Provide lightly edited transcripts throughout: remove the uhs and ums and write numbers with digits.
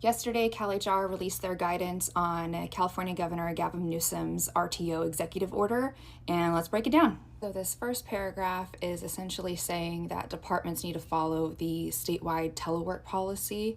Yesterday, CalHR released their guidance on California Governor Gavin Newsom's RTO executive order, and let's break it down. So this first paragraph is essentially saying that departments need to follow the statewide telework policy,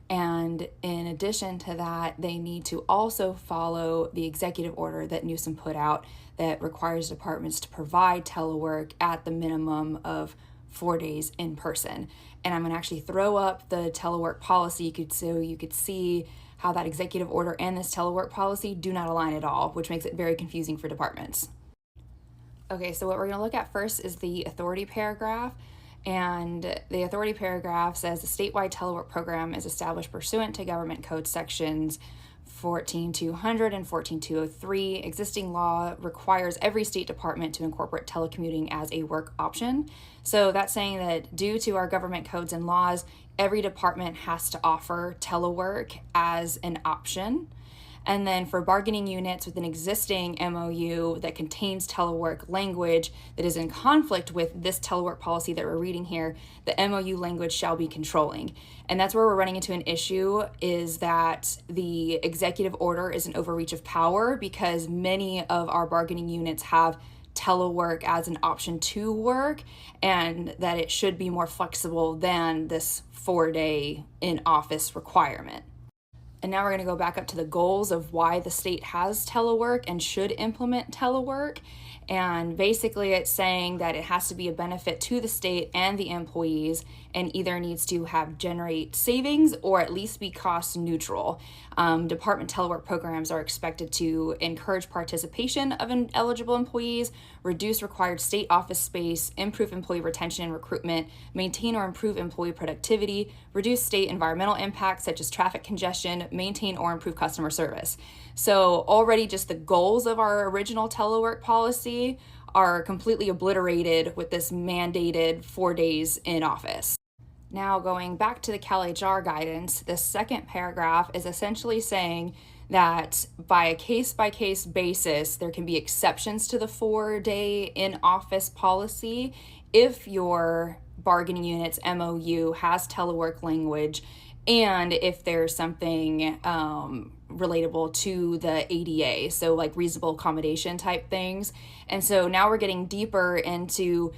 and in addition to that, they need to also follow the executive order that Newsom put out that requires departments to provide telework at the minimum of 4 days in person. And I'm going to actually throw up the telework policy so you could see how that executive order and this telework policy do not align at all, which makes it very confusing for departments. Okay, so what we're going to look at first is the authority paragraph. And the authority paragraph says the statewide telework program is established pursuant to government code sections 14200 and 14203. Existing law requires every state department to incorporate telecommuting as a work option. So that's saying that due to our government codes and laws, every department has to offer telework as an option. And then for bargaining units with an existing MOU that contains telework language that is in conflict with this telework policy that we're reading here, the MOU language shall be controlling. And that's where we're running into an issue, is that the executive order is an overreach of power because many of our bargaining units have telework as an option to work, and that it should be more flexible than this 4-day in-office requirement. And now we're going to go back up to the goals of why the state has telework and should implement telework. And basically it's saying that it has to be a benefit to the state and the employees, and either needs to generate savings or at least be cost neutral. Department telework programs are expected to encourage participation of eligible employees, reduce required state office space, improve employee retention and recruitment, maintain or improve employee productivity, reduce state environmental impacts such as traffic congestion, maintain or improve customer service. So already just the goals of our original telework policy are completely obliterated with this mandated 4 days in office. Now going back to the CalHR guidance, the second paragraph is essentially saying that by a case-by-case basis, there can be exceptions to the 4-day in-office policy if your bargaining unit's MOU has telework language, and if there's something relatable to the ADA, so like reasonable accommodation type things. And so now we're getting deeper into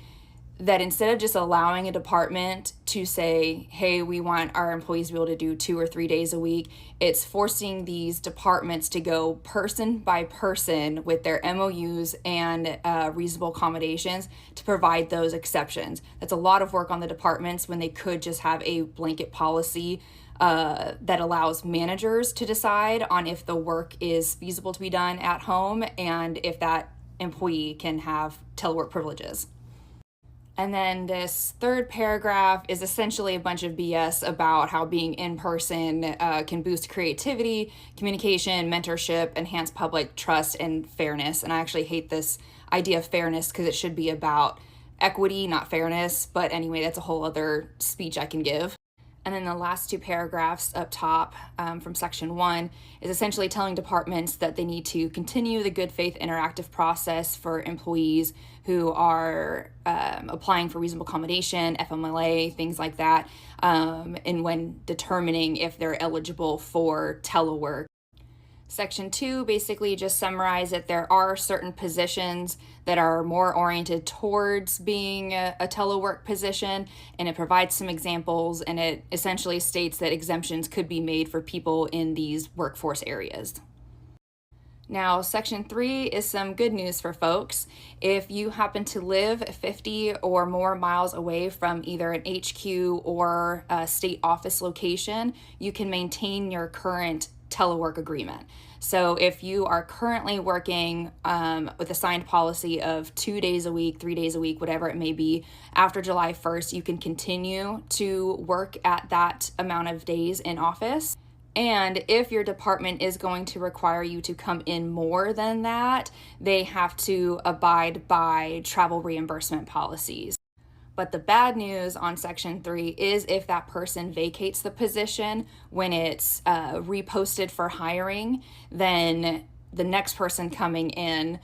that. Instead of just allowing a department to say, hey, we want our employees to be able to do 2 or 3 days a week, it's forcing these departments to go person by person with their MOUs and reasonable accommodations to provide those exceptions. That's a lot of work on the departments when they could just have a blanket policy that allows managers to decide on if the work is feasible to be done at home and if that employee can have telework privileges. And then this third paragraph is essentially a bunch of BS about how being in person can boost creativity, communication, mentorship, enhance public trust, and fairness. And I actually hate this idea of fairness because it should be about equity, not fairness. But anyway, that's a whole other speech I can give. And then the last 2 paragraphs up top from section 1 is essentially telling departments that they need to continue the good faith interactive process for employees who are applying for reasonable accommodation, FMLA, things like that, and when determining if they're eligible for telework. Section 2 basically just summarized that there are certain positions that are more oriented towards being a telework position, and it provides some examples, and it essentially states that exemptions could be made for people in these workforce areas. Now, Section 3 is some good news for folks. If you happen to live 50 or more miles away from either an HQ or a state office location, you can maintain your current telework agreement. So if you are currently working with a signed policy of 2 days a week, 3 days a week, whatever it may be, after July 1st, you can continue to work at that amount of days in office. And if your department is going to require you to come in more than that, they have to abide by travel reimbursement policies. But the bad news on Section 3 is if that person vacates the position when it's reposted for hiring, then the next person coming in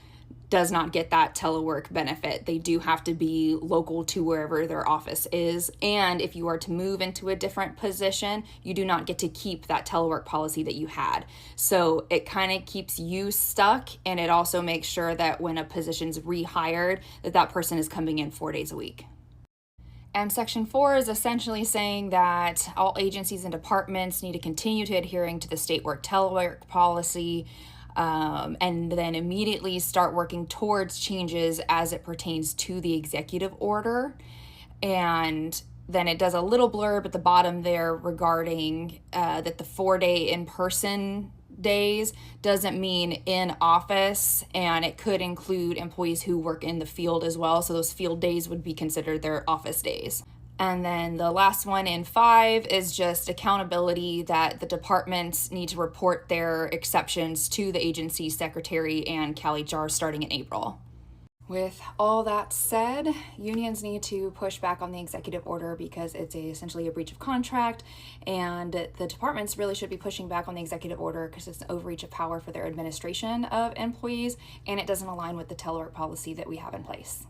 does not get that telework benefit. They do have to be local to wherever their office is. And if you are to move into a different position, you do not get to keep that telework policy that you had. So it kind of keeps you stuck, and it also makes sure that when a position's rehired, that person is coming in 4 days a week. And Section 4 is essentially saying that all agencies and departments need to continue to adhering to the state work telework policy, and then immediately start working towards changes as it pertains to the executive order. And then it does a little blurb at the bottom there regarding that the 4-day in-person days doesn't mean in office, and it could include employees who work in the field as well. So those field days would be considered their office days. And then the last one in 5 is just accountability, that the departments need to report their exceptions to the agency secretary and CalHR starting in April. With all that said, unions need to push back on the executive order because it's essentially a breach of contract, and the departments really should be pushing back on the executive order because it's an overreach of power for their administration of employees, and it doesn't align with the telework policy that we have in place.